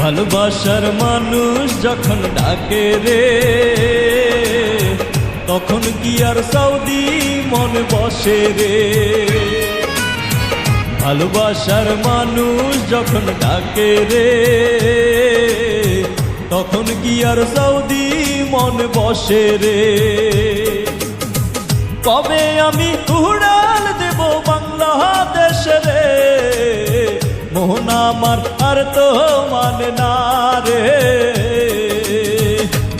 ভালোবাসার মানুষ যখন ডাকে রে, তখন কি আর সৌদি মন বসে রে। ভালোবাসার মানুষ যখন ডাকে রে, তখন কি আর সৌদি মন বসে রে। কবে আমি উড়াল দেব বাংলাদেশ রে, মোহন আমার আর তো মানে না রে।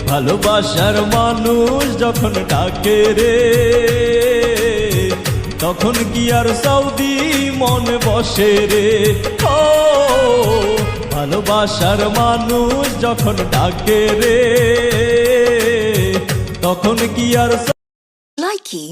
ভালোবাসার মানুষ যখন ডাকে রে, তখন কি আর সৌদি মন বসে রে। ও ভালোবাসার মানুষ যখন ডাকে রে, তখন কি আর Likey